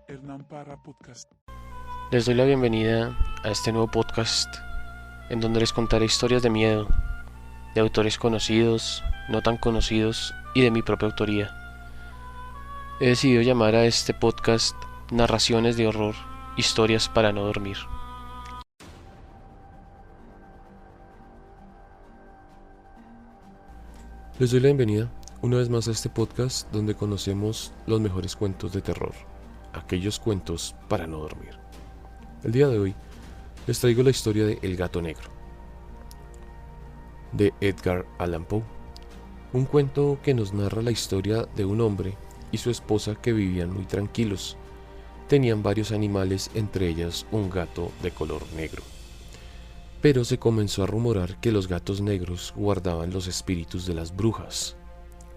Hernán Parra Podcast. Les doy la bienvenida a este nuevo podcast en donde les contaré historias de miedo, de autores conocidos, no tan conocidos y de mi propia autoría. He decidido llamar a este podcast Narraciones de Horror, Historias para no dormir. Les doy la bienvenida una vez más a este podcast donde conocemos los mejores cuentos de terror, aquellos cuentos para no dormir. El día de hoy les traigo la historia de El gato negro, de Edgar Allan Poe, un cuento que nos narra la historia de un hombre y su esposa que vivían muy tranquilos. Tenían varios animales, entre ellas un gato de color negro. Pero se comenzó a rumorar que los gatos negros guardaban los espíritus de las brujas.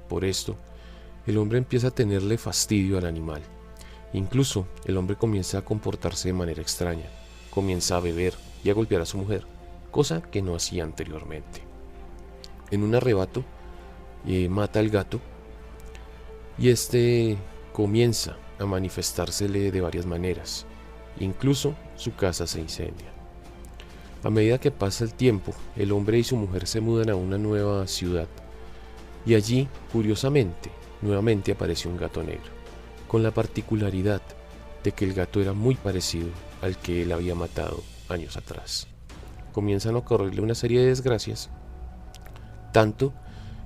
Por esto, el hombre empieza a tenerle fastidio al animal. Incluso el hombre comienza a comportarse de manera extraña, comienza a beber y a golpear a su mujer, cosa que no hacía anteriormente. En un arrebato, mata al gato y este comienza a manifestársele de varias maneras. Incluso su casa se incendia. A medida que pasa el tiempo, el hombre y su mujer se mudan a una nueva ciudad y allí, curiosamente, nuevamente aparece un gato negro, con la particularidad de que el gato era muy parecido al que él había matado años atrás. Comienzan a ocurrirle una serie de desgracias, tanto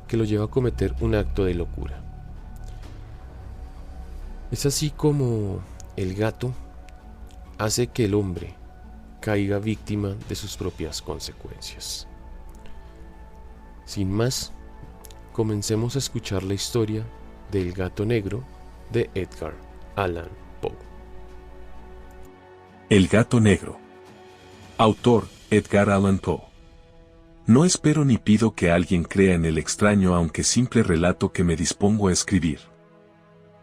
que lo lleva a cometer un acto de locura. Es así como el gato hace que el hombre caiga víctima de sus propias consecuencias. Sin más, comencemos a escuchar la historia del gato negro de Edgar Allan Poe. El gato negro. Autor, Edgar Allan Poe. No espero ni pido que alguien crea en el extraño aunque simple relato que me dispongo a escribir.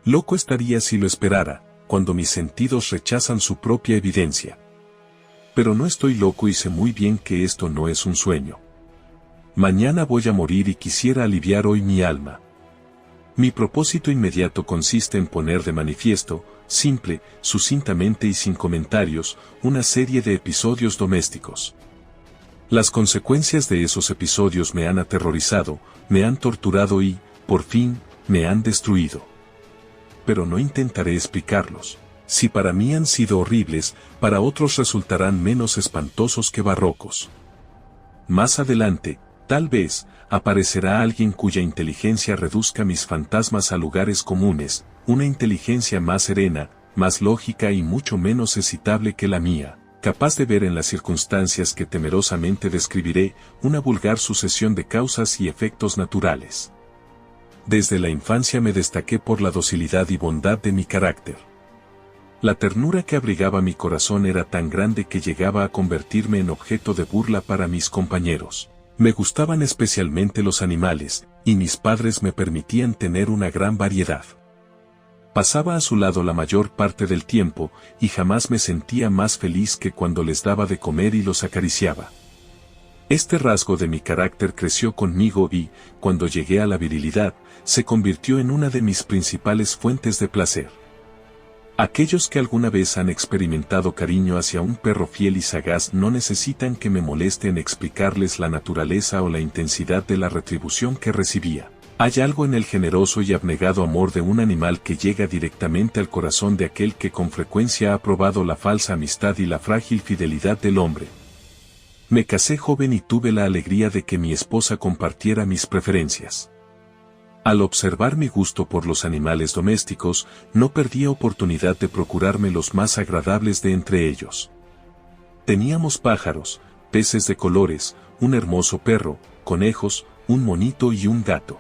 Loco estaría si lo esperara, cuando mis sentidos rechazan su propia evidencia. Pero no estoy loco y sé muy bien que esto no es un sueño. Mañana voy a morir y quisiera aliviar hoy mi alma. Mi propósito inmediato consiste en poner de manifiesto, simple, sucintamente y sin comentarios, una serie de episodios domésticos. Las consecuencias de esos episodios me han aterrorizado, me han torturado y, por fin, me han destruido. Pero no intentaré explicarlos. Si para mí han sido horribles, para otros resultarán menos espantosos que barrocos. Más adelante, tal vez, aparecerá alguien cuya inteligencia reduzca mis fantasmas a lugares comunes, una inteligencia más serena, más lógica y mucho menos excitable que la mía, capaz de ver en las circunstancias que temerosamente describiré, una vulgar sucesión de causas y efectos naturales. Desde la infancia me destaqué por la docilidad y bondad de mi carácter. La ternura que abrigaba mi corazón era tan grande que llegaba a convertirme en objeto de burla para mis compañeros. Me gustaban especialmente los animales, y mis padres me permitían tener una gran variedad. Pasaba a su lado la mayor parte del tiempo, y jamás me sentía más feliz que cuando les daba de comer y los acariciaba. Este rasgo de mi carácter creció conmigo y, cuando llegué a la virilidad, se convirtió en una de mis principales fuentes de placer. Aquellos que alguna vez han experimentado cariño hacia un perro fiel y sagaz no necesitan que me moleste en explicarles la naturaleza o la intensidad de la retribución que recibía. Hay algo en el generoso y abnegado amor de un animal que llega directamente al corazón de aquel que con frecuencia ha probado la falsa amistad y la frágil fidelidad del hombre. Me casé joven y tuve la alegría de que mi esposa compartiera mis preferencias. Al observar mi gusto por los animales domésticos, no perdía oportunidad de procurarme los más agradables de entre ellos. Teníamos pájaros, peces de colores, un hermoso perro, conejos, un monito y un gato.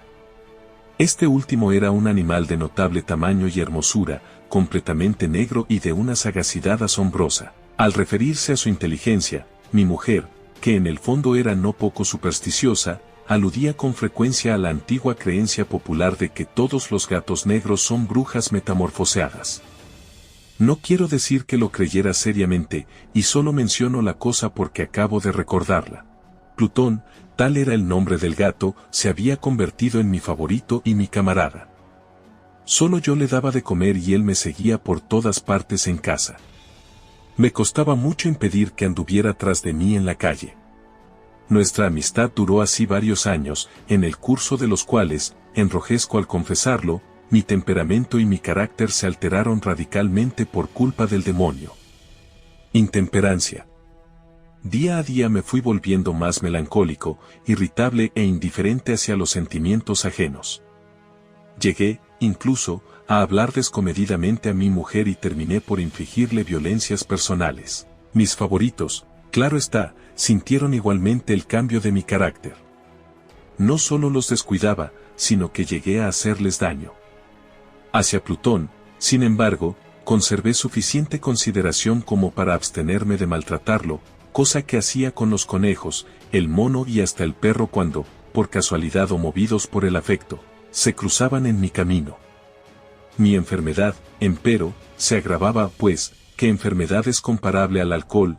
Este último era un animal de notable tamaño y hermosura, completamente negro y de una sagacidad asombrosa. Al referirse a su inteligencia, mi mujer, que en el fondo era no poco supersticiosa, aludía con frecuencia a la antigua creencia popular de que todos los gatos negros son brujas metamorfoseadas. No quiero decir que lo creyera seriamente, y solo menciono la cosa porque acabo de recordarla. Plutón, tal era el nombre del gato, se había convertido en mi favorito y mi camarada. Solo yo le daba de comer y él me seguía por todas partes en casa. Me costaba mucho impedir que anduviera tras de mí en la calle. Nuestra amistad duró así varios años, en el curso de los cuales, enrojezco al confesarlo, mi temperamento y mi carácter se alteraron radicalmente por culpa del demonio. Intemperancia. Día a día me fui volviendo más melancólico, irritable e indiferente hacia los sentimientos ajenos. Llegué, incluso, a hablar descomedidamente a mi mujer y terminé por infligirle violencias personales. Mis favoritos, claro está, sintieron igualmente el cambio de mi carácter. No solo los descuidaba, sino que llegué a hacerles daño. Hacia Plutón, sin embargo, conservé suficiente consideración como para abstenerme de maltratarlo, cosa que hacía con los conejos, el mono y hasta el perro cuando, por casualidad o movidos por el afecto, se cruzaban en mi camino. Mi enfermedad, empero, se agravaba, pues, ¿qué enfermedad es comparable al alcohol,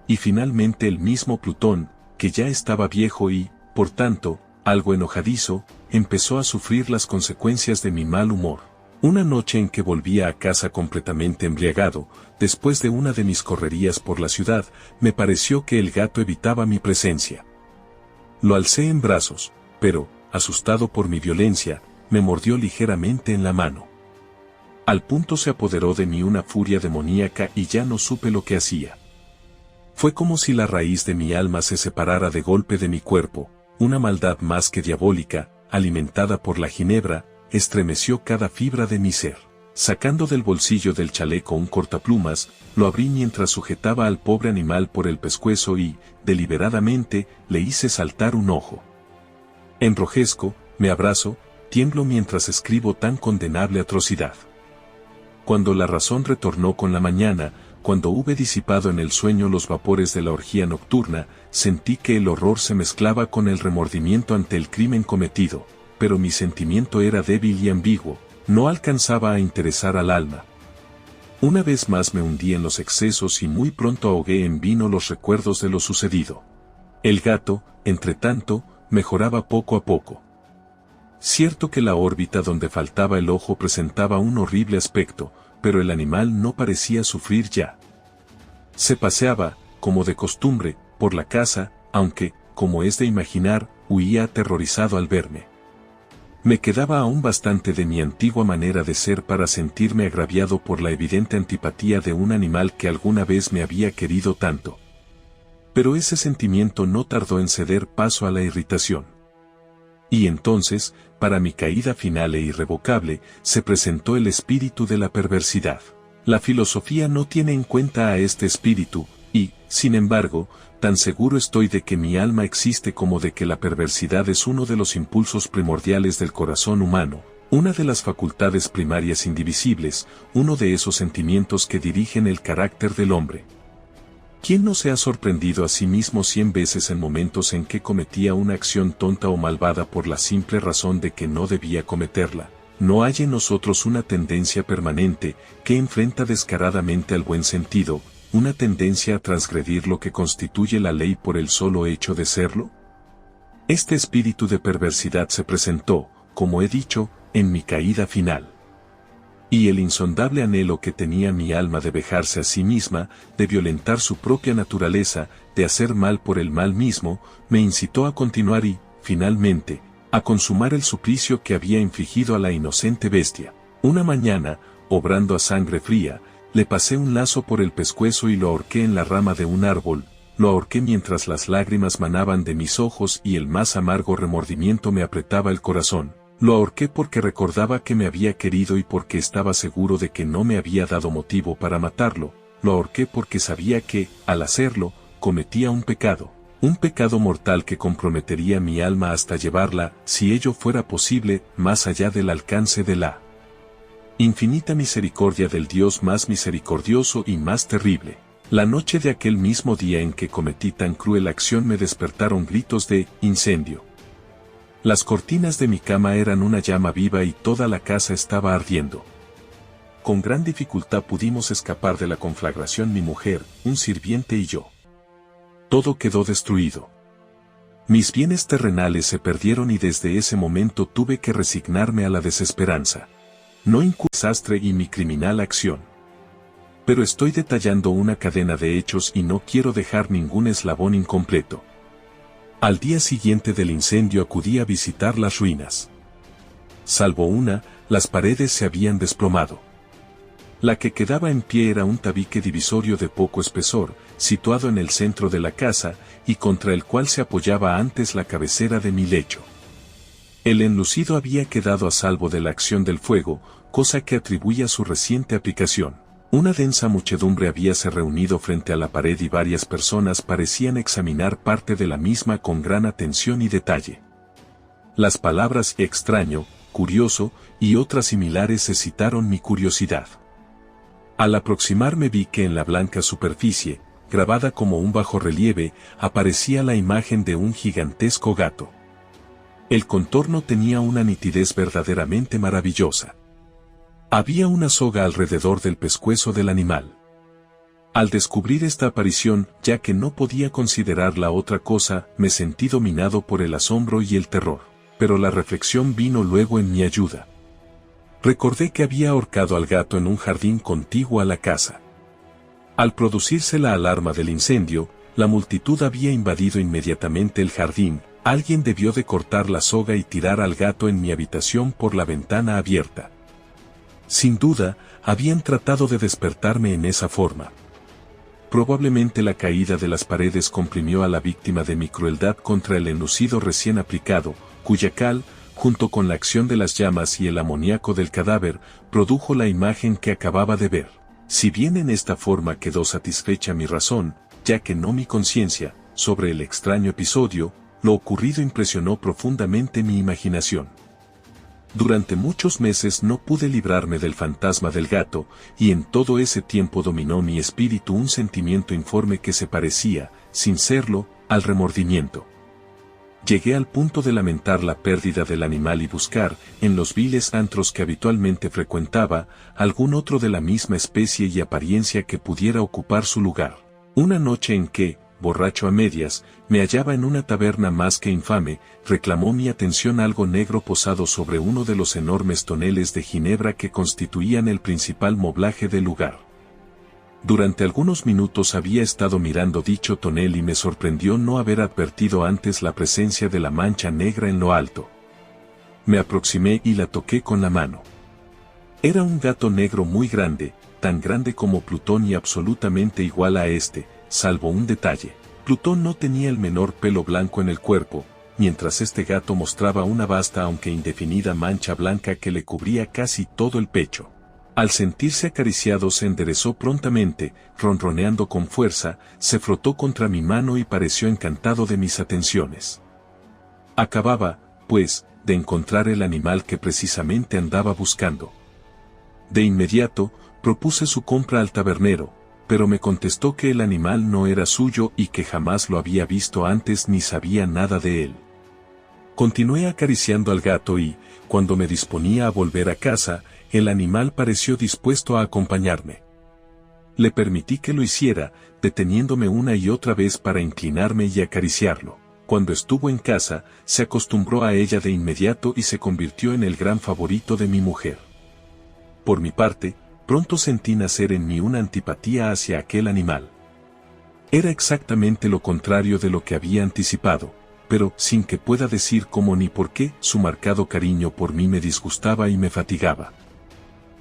y finalmente el mismo Plutón, que ya estaba viejo y, por tanto, algo enojadizo, empezó a sufrir las consecuencias de mi mal humor. Una noche en que volvía a casa completamente embriagado, después de una de mis correrías por la ciudad, me pareció que el gato evitaba mi presencia. Lo alcé en brazos, pero, asustado por mi violencia, me mordió ligeramente en la mano. Al punto se apoderó de mí una furia demoníaca y ya no supe lo que hacía. Fue como si la raíz de mi alma se separara de golpe de mi cuerpo, una maldad más que diabólica, alimentada por la ginebra, estremeció cada fibra de mi ser. Sacando del bolsillo del chaleco un cortaplumas, lo abrí mientras sujetaba al pobre animal por el pescuezo y, deliberadamente, le hice saltar un ojo. Enrojezco, me abrazo, tiemblo mientras escribo tan condenable atrocidad. Cuando la razón retornó con la mañana, cuando hube disipado en el sueño los vapores de la orgía nocturna, sentí que el horror se mezclaba con el remordimiento ante el crimen cometido, pero mi sentimiento era débil y ambiguo, no alcanzaba a interesar al alma. Una vez más me hundí en los excesos y muy pronto ahogué en vino los recuerdos de lo sucedido. El gato, entre tanto, mejoraba poco a poco. Cierto que la órbita donde faltaba el ojo presentaba un horrible aspecto, pero el animal no parecía sufrir ya. Se paseaba, como de costumbre, por la casa, aunque, como es de imaginar, huía aterrorizado al verme. Me quedaba aún bastante de mi antigua manera de ser para sentirme agraviado por la evidente antipatía de un animal que alguna vez me había querido tanto. Pero ese sentimiento no tardó en ceder paso a la irritación. Y entonces, para mi caída final e irrevocable, se presentó el espíritu de la perversidad. La filosofía no tiene en cuenta a este espíritu, y, sin embargo, tan seguro estoy de que mi alma existe como de que la perversidad es uno de los impulsos primordiales del corazón humano, una de las facultades primarias indivisibles, uno de esos sentimientos que dirigen el carácter del hombre. ¿Quién no se ha sorprendido a sí mismo 100 veces en momentos en que cometía una acción tonta o malvada por la simple razón de que no debía cometerla? ¿No hay en nosotros una tendencia permanente que enfrenta descaradamente al buen sentido, una tendencia a transgredir lo que constituye la ley por el solo hecho de serlo? Este espíritu de perversidad se presentó, como he dicho, en mi caída final. Y el insondable anhelo que tenía mi alma de vejarse a sí misma, de violentar su propia naturaleza, de hacer mal por el mal mismo, me incitó a continuar y, finalmente, a consumar el suplicio que había infligido a la inocente bestia. Una mañana, obrando a sangre fría, le pasé un lazo por el pescuezo y lo ahorqué en la rama de un árbol, lo ahorqué mientras las lágrimas manaban de mis ojos y el más amargo remordimiento me apretaba el corazón. Lo ahorqué porque recordaba que me había querido y porque estaba seguro de que no me había dado motivo para matarlo. Lo ahorqué porque sabía que, al hacerlo, cometía un pecado mortal que comprometería mi alma hasta llevarla, si ello fuera posible, más allá del alcance de la infinita misericordia del Dios más misericordioso y más terrible. La noche de aquel mismo día en que cometí tan cruel acción me despertaron gritos de incendio. Las cortinas de mi cama eran una llama viva y toda la casa estaba ardiendo. Con gran dificultad pudimos escapar de la conflagración mi mujer, un sirviente y yo. Todo quedó destruido. Mis bienes terrenales se perdieron y desde ese momento tuve que resignarme a la desesperanza. No incurrí en el desastre y mi criminal acción. Pero estoy detallando una cadena de hechos y no quiero dejar ningún eslabón incompleto. Al día siguiente del incendio acudí a visitar las ruinas. Salvo una, las paredes se habían desplomado. La que quedaba en pie era un tabique divisorio de poco espesor, situado en el centro de la casa, y contra el cual se apoyaba antes la cabecera de mi lecho. El enlucido había quedado a salvo de la acción del fuego, cosa que atribuía a su reciente aplicación. Una densa muchedumbre habíase reunido frente a la pared y varias personas parecían examinar parte de la misma con gran atención y detalle. Las palabras extraño, curioso, y otras similares excitaron mi curiosidad. Al aproximarme vi que en la blanca superficie, grabada como un bajorrelieve, aparecía la imagen de un gigantesco gato. El contorno tenía una nitidez verdaderamente maravillosa. Había una soga alrededor del pescuezo del animal. Al descubrir esta aparición, ya que no podía considerarla otra cosa, me sentí dominado por el asombro y el terror, pero la reflexión vino luego en mi ayuda. Recordé que había ahorcado al gato en un jardín contiguo a la casa. Al producirse la alarma del incendio, la multitud había invadido inmediatamente el jardín. Alguien debió de cortar la soga y tirar al gato en mi habitación por la ventana abierta. Sin duda, habían tratado de despertarme en esa forma. Probablemente la caída de las paredes comprimió a la víctima de mi crueldad contra el enlucido recién aplicado, cuya cal, junto con la acción de las llamas y el amoníaco del cadáver, produjo la imagen que acababa de ver. Si bien en esta forma quedó satisfecha mi razón, ya que no mi conciencia, sobre el extraño episodio, lo ocurrido impresionó profundamente mi imaginación. Durante muchos meses no pude librarme del fantasma del gato, y en todo ese tiempo dominó mi espíritu un sentimiento informe que se parecía, sin serlo, al remordimiento. Llegué al punto de lamentar la pérdida del animal y buscar, en los viles antros que habitualmente frecuentaba, algún otro de la misma especie y apariencia que pudiera ocupar su lugar. Una noche en que, borracho a medias, me hallaba en una taberna más que infame, reclamó mi atención algo negro posado sobre uno de los enormes toneles de ginebra que constituían el principal moblaje del lugar. Durante algunos minutos había estado mirando dicho tonel y me sorprendió no haber advertido antes la presencia de la mancha negra en lo alto. Me aproximé y la toqué con la mano. Era un gato negro muy grande, tan grande como Plutón y absolutamente igual a este, salvo un detalle. Plutón no tenía el menor pelo blanco en el cuerpo, mientras este gato mostraba una vasta aunque indefinida mancha blanca que le cubría casi todo el pecho. Al sentirse acariciado se enderezó prontamente, ronroneando con fuerza, se frotó contra mi mano y pareció encantado de mis atenciones. Acababa, pues, de encontrar el animal que precisamente andaba buscando. De inmediato, propuse su compra al tabernero, pero me contestó que el animal no era suyo y que jamás lo había visto antes ni sabía nada de él. Continué acariciando al gato y, cuando me disponía a volver a casa, el animal pareció dispuesto a acompañarme. Le permití que lo hiciera, deteniéndome una y otra vez para inclinarme y acariciarlo. Cuando estuvo en casa, se acostumbró a ella de inmediato y se convirtió en el gran favorito de mi mujer. Por mi parte, pronto sentí nacer en mí una antipatía hacia aquel animal. Era exactamente lo contrario de lo que había anticipado, pero, sin que pueda decir cómo ni por qué, su marcado cariño por mí me disgustaba y me fatigaba.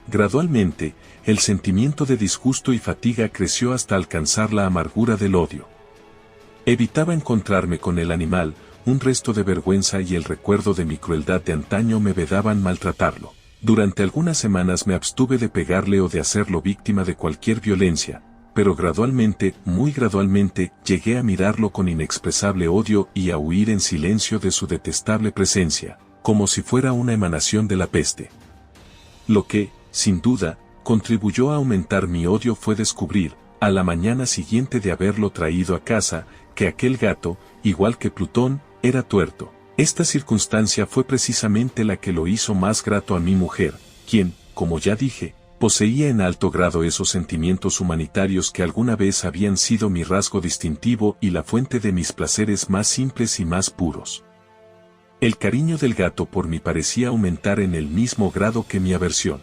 Gradualmente, el sentimiento de disgusto y fatiga creció hasta alcanzar la amargura del odio. Evitaba encontrarme con el animal, un resto de vergüenza y el recuerdo de mi crueldad de antaño me vedaban maltratarlo. Durante algunas semanas me abstuve de pegarle o de hacerlo víctima de cualquier violencia, pero gradualmente, muy gradualmente, llegué a mirarlo con inexpresable odio y a huir en silencio de su detestable presencia, como si fuera una emanación de la peste. Lo que, sin duda, contribuyó a aumentar mi odio fue descubrir, a la mañana siguiente de haberlo traído a casa, que aquel gato, igual que Plutón, era tuerto. Esta circunstancia fue precisamente la que lo hizo más grato a mi mujer, quien, como ya dije, poseía en alto grado esos sentimientos humanitarios que alguna vez habían sido mi rasgo distintivo y la fuente de mis placeres más simples y más puros. El cariño del gato por mí parecía aumentar en el mismo grado que mi aversión.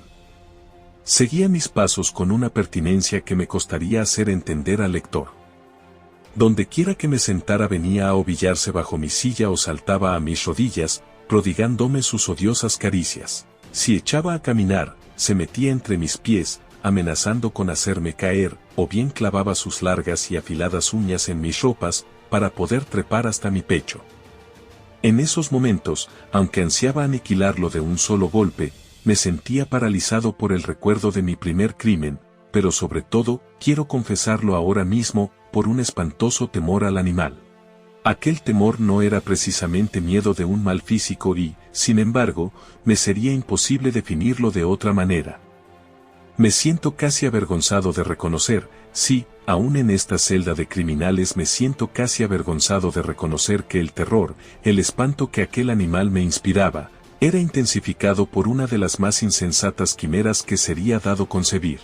Seguía mis pasos con una pertinencia que me costaría hacer entender al lector. Dondequiera que me sentara venía a ovillarse bajo mi silla o saltaba a mis rodillas, prodigándome sus odiosas caricias. Si echaba a caminar, se metía entre mis pies, amenazando con hacerme caer, o bien clavaba sus largas y afiladas uñas en mis ropas, para poder trepar hasta mi pecho. En esos momentos, aunque ansiaba aniquilarlo de un solo golpe, me sentía paralizado por el recuerdo de mi primer crimen, pero sobre todo, quiero confesarlo ahora mismo, por un espantoso temor al animal. Aquel temor no era precisamente miedo de un mal físico y, sin embargo, me sería imposible definirlo de otra manera. Me siento casi avergonzado de reconocer, sí, aún en esta celda de criminales me siento casi avergonzado de reconocer que el terror, el espanto que aquel animal me inspiraba, era intensificado por una de las más insensatas quimeras que sería dado concebir.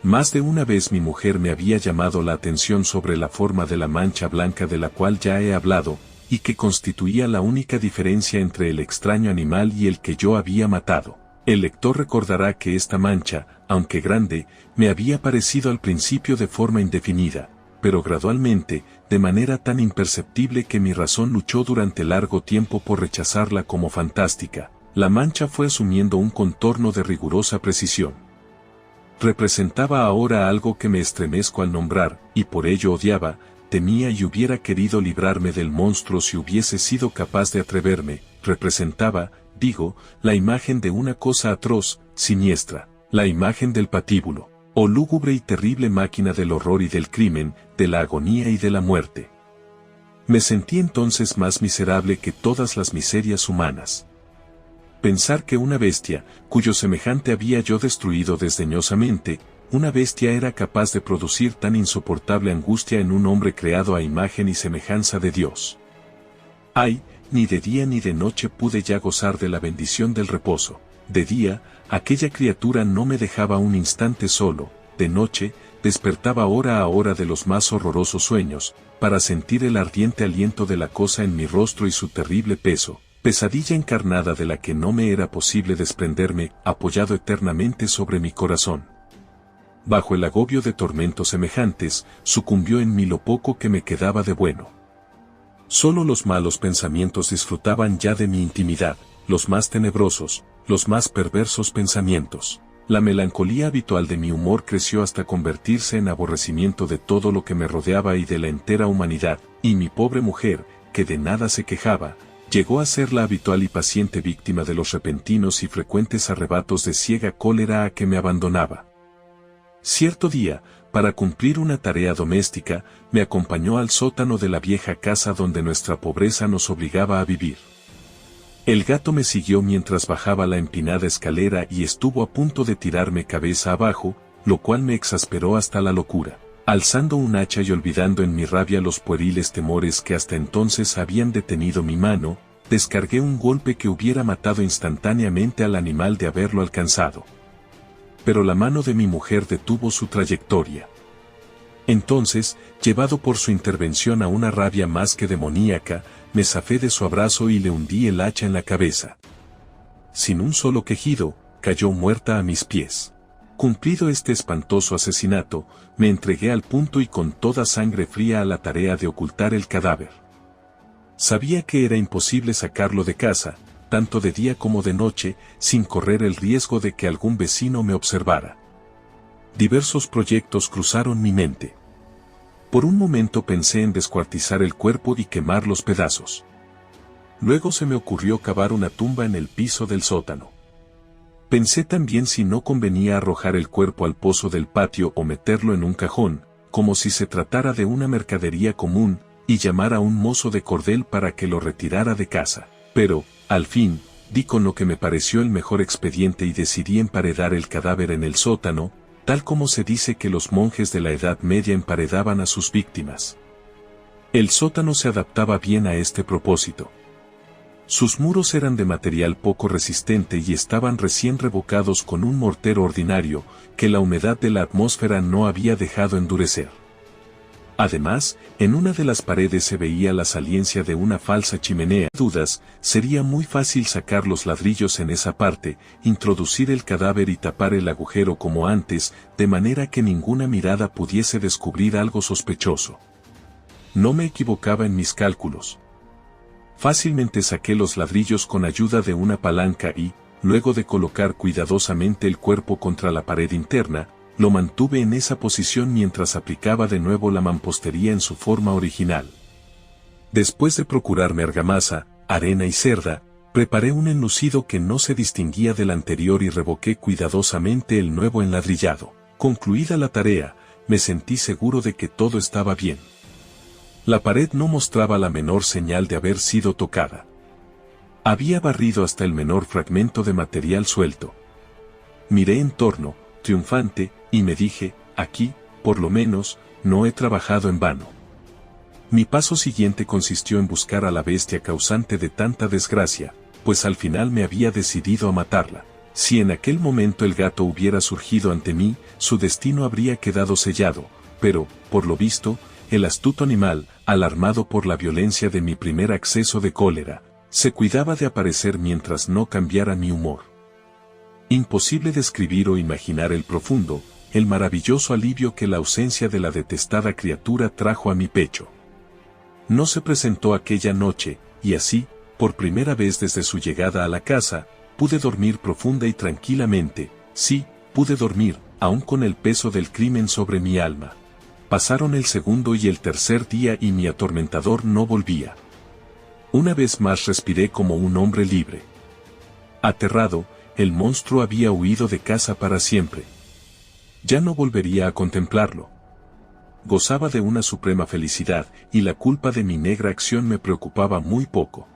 Más de una vez mi mujer me había llamado la atención sobre la forma de la mancha blanca de la cual ya he hablado, y que constituía la única diferencia entre el extraño animal y el que yo había matado. El lector recordará que esta mancha, aunque grande, me había parecido al principio de forma indefinida, pero gradualmente, de manera tan imperceptible que mi razón luchó durante largo tiempo por rechazarla como fantástica. La mancha fue asumiendo un contorno de rigurosa precisión. Representaba ahora algo que me estremezco al nombrar, y por ello odiaba, temía y hubiera querido librarme del monstruo si hubiese sido capaz de atreverme. Representaba, digo, la imagen de una cosa atroz, siniestra, la imagen del patíbulo, o lúgubre y terrible máquina del horror y del crimen, de la agonía y de la muerte. Me sentí entonces más miserable que todas las miserias humanas. Pensar que una bestia, cuyo semejante había yo destruido desdeñosamente, una bestia era capaz de producir tan insoportable angustia en un hombre creado a imagen y semejanza de Dios. Ay, ni de día ni de noche pude ya gozar de la bendición del reposo. De día, aquella criatura no me dejaba un instante solo, de noche, despertaba hora a hora de los más horrorosos sueños, para sentir el ardiente aliento de la cosa en mi rostro y su terrible peso. Pesadilla encarnada de la que no me era posible desprenderme, apoyado eternamente sobre mi corazón. Bajo el agobio de tormentos semejantes, sucumbió en mí lo poco que me quedaba de bueno. Solo los malos pensamientos disfrutaban ya de mi intimidad, los más tenebrosos, los más perversos pensamientos. La melancolía habitual de mi humor creció hasta convertirse en aborrecimiento de todo lo que me rodeaba y de la entera humanidad, y mi pobre mujer, que de nada se quejaba, llegó a ser la habitual y paciente víctima de los repentinos y frecuentes arrebatos de ciega cólera a que me abandonaba. Cierto día, para cumplir una tarea doméstica, me acompañó al sótano de la vieja casa donde nuestra pobreza nos obligaba a vivir. El gato me siguió mientras bajaba la empinada escalera y estuvo a punto de tirarme cabeza abajo, lo cual me exasperó hasta la locura. Alzando un hacha y olvidando en mi rabia los pueriles temores que hasta entonces habían detenido mi mano, descargué un golpe que hubiera matado instantáneamente al animal de haberlo alcanzado. Pero la mano de mi mujer detuvo su trayectoria. Entonces, llevado por su intervención a una rabia más que demoníaca, me zafé de su abrazo y le hundí el hacha en la cabeza. Sin un solo quejido, cayó muerta a mis pies. Cumplido este espantoso asesinato, me entregué al punto y con toda sangre fría a la tarea de ocultar el cadáver. Sabía que era imposible sacarlo de casa, tanto de día como de noche, sin correr el riesgo de que algún vecino me observara. Diversos proyectos cruzaron mi mente. Por un momento pensé en descuartizar el cuerpo y quemar los pedazos. Luego se me ocurrió cavar una tumba en el piso del sótano. Pensé también si no convenía arrojar el cuerpo al pozo del patio o meterlo en un cajón, como si se tratara de una mercadería común, y llamar a un mozo de cordel para que lo retirara de casa. Pero, al fin, di con lo que me pareció el mejor expediente y decidí emparedar el cadáver en el sótano, tal como se dice que los monjes de la Edad Media emparedaban a sus víctimas. El sótano se adaptaba bien a este propósito. Sus muros eran de material poco resistente y estaban recién revocados con un mortero ordinario, que la humedad de la atmósfera no había dejado endurecer. Además, en una de las paredes se veía la saliencia de una falsa chimenea. Sin dudas, sería muy fácil sacar los ladrillos en esa parte, introducir el cadáver y tapar el agujero como antes, de manera que ninguna mirada pudiese descubrir algo sospechoso. No me equivocaba en mis cálculos. Fácilmente saqué los ladrillos con ayuda de una palanca y, luego de colocar cuidadosamente el cuerpo contra la pared interna, lo mantuve en esa posición mientras aplicaba de nuevo la mampostería en su forma original. Después de procurarme argamasa, arena y cerda, preparé un enlucido que no se distinguía del anterior y revoqué cuidadosamente el nuevo enladrillado. Concluida la tarea, me sentí seguro de que todo estaba bien. La pared no mostraba la menor señal de haber sido tocada. Había barrido hasta el menor fragmento de material suelto. Miré en torno, triunfante, y me dije, aquí, por lo menos, no he trabajado en vano. Mi paso siguiente consistió en buscar a la bestia causante de tanta desgracia, pues al final me había decidido a matarla. Si en aquel momento el gato hubiera surgido ante mí, su destino habría quedado sellado, pero, por lo visto, el astuto animal, alarmado por la violencia de mi primer acceso de cólera, se cuidaba de aparecer mientras no cambiara mi humor. Imposible describir o imaginar el profundo, el maravilloso alivio que la ausencia de la detestada criatura trajo a mi pecho. No se presentó aquella noche, y así, por primera vez desde su llegada a la casa, pude dormir profunda y tranquilamente. Sí, pude dormir, aún con el peso del crimen sobre mi alma. Pasaron el segundo y el tercer día y mi atormentador no volvía. Una vez más respiré como un hombre libre. Aterrado, el monstruo había huido de casa para siempre. Ya no volvería a contemplarlo. Gozaba de una suprema felicidad, y la culpa de mi negra acción me preocupaba muy poco.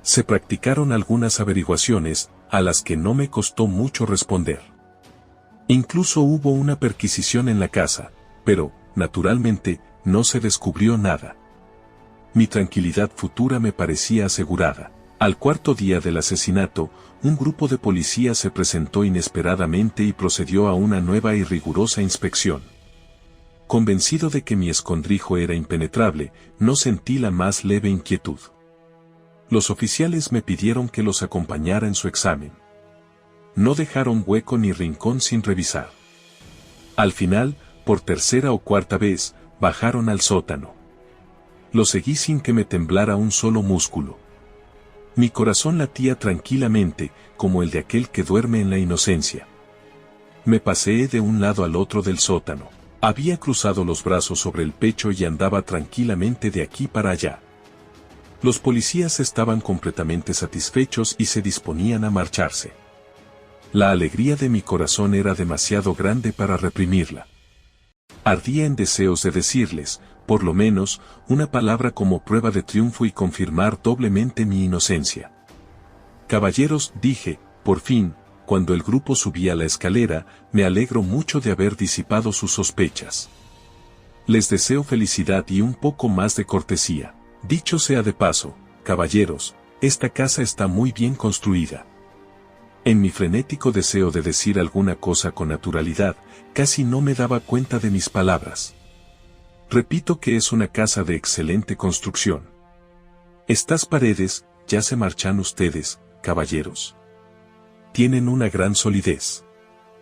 Se practicaron algunas averiguaciones, a las que no me costó mucho responder. Incluso hubo una perquisición en la casa, pero, naturalmente, no se descubrió nada. Mi tranquilidad futura me parecía asegurada. Al cuarto día del asesinato, un grupo de policías se presentó inesperadamente y procedió a una nueva y rigurosa inspección. Convencido de que mi escondrijo era impenetrable, no sentí la más leve inquietud. Los oficiales me pidieron que los acompañara en su examen. No dejaron hueco ni rincón sin revisar. Al final, por tercera o cuarta vez, bajaron al sótano. Lo seguí sin que me temblara un solo músculo. Mi corazón latía tranquilamente, como el de aquel que duerme en la inocencia. Me paseé de un lado al otro del sótano. Había cruzado los brazos sobre el pecho y andaba tranquilamente de aquí para allá. Los policías estaban completamente satisfechos y se disponían a marcharse. La alegría de mi corazón era demasiado grande para reprimirla. Ardía en deseos de decirles, por lo menos, una palabra como prueba de triunfo y confirmar doblemente mi inocencia. Caballeros, dije, por fin, cuando el grupo subía la escalera, me alegro mucho de haber disipado sus sospechas. Les deseo felicidad y un poco más de cortesía. Dicho sea de paso, caballeros, esta casa está muy bien construida. En mi frenético deseo de decir alguna cosa con naturalidad, casi no me daba cuenta de mis palabras. Repito que es una casa de excelente construcción. Estas paredes, ya se marchan ustedes, caballeros. Tienen una gran solidez.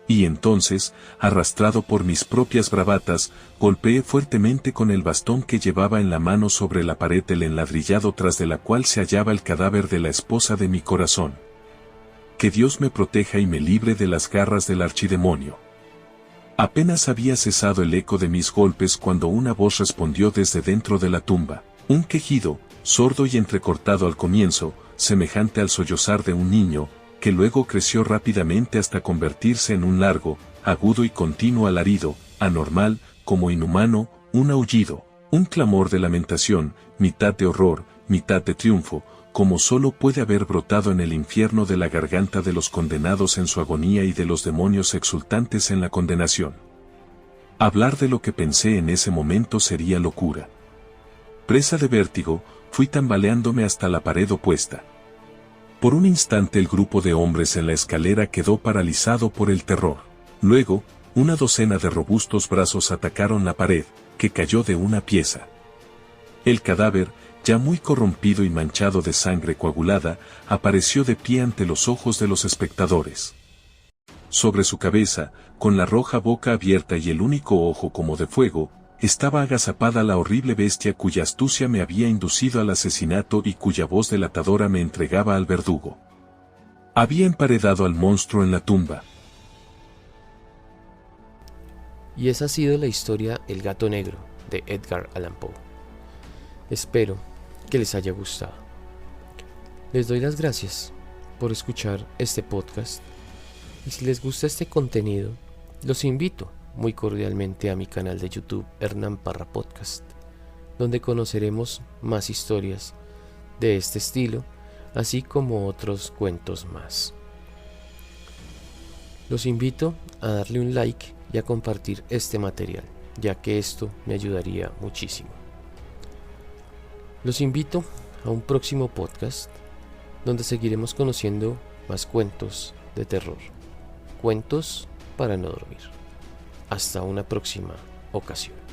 Y entonces, arrastrado por mis propias bravatas, golpeé fuertemente con el bastón que llevaba en la mano sobre la pared del enladrillado tras de la cual se hallaba el cadáver de la esposa de mi corazón. Que Dios me proteja y me libre de las garras del archidemonio. Apenas había cesado el eco de mis golpes cuando una voz respondió desde dentro de la tumba, un quejido, sordo y entrecortado al comienzo, semejante al sollozar de un niño, que luego creció rápidamente hasta convertirse en un largo, agudo y continuo alarido, anormal, como inhumano, un aullido, un clamor de lamentación, mitad de horror, mitad de triunfo, como solo puede haber brotado en el infierno de la garganta de los condenados en su agonía y de los demonios exultantes en la condenación. Hablar de lo que pensé en ese momento sería locura. Presa de vértigo, fui tambaleándome hasta la pared opuesta, Por un instante el grupo de hombres en la escalera quedó paralizado por el terror. Luego, una docena de robustos brazos atacaron la pared, que cayó de una pieza. El cadáver, ya muy corrompido y manchado de sangre coagulada, apareció de pie ante los ojos de los espectadores. Sobre su cabeza, con la roja boca abierta y el único ojo como de fuego, estaba agazapada la horrible bestia cuya astucia me había inducido al asesinato y cuya voz delatadora me entregaba al verdugo. Había emparedado al monstruo en la tumba. Y esa ha sido la historia El gato negro de Edgar Allan Poe. Espero que les haya gustado. Les doy las gracias por escuchar este podcast y si les gusta este contenido, los invito muy cordialmente a mi canal de YouTube Hernán Parra Podcast, donde conoceremos más historias de este estilo, así como otros cuentos más. Los invito a darle un like y a compartir este material, ya que esto me ayudaría muchísimo. Los invito a un próximo podcast donde seguiremos conociendo más cuentos de terror, cuentos para no dormir. Hasta una próxima ocasión.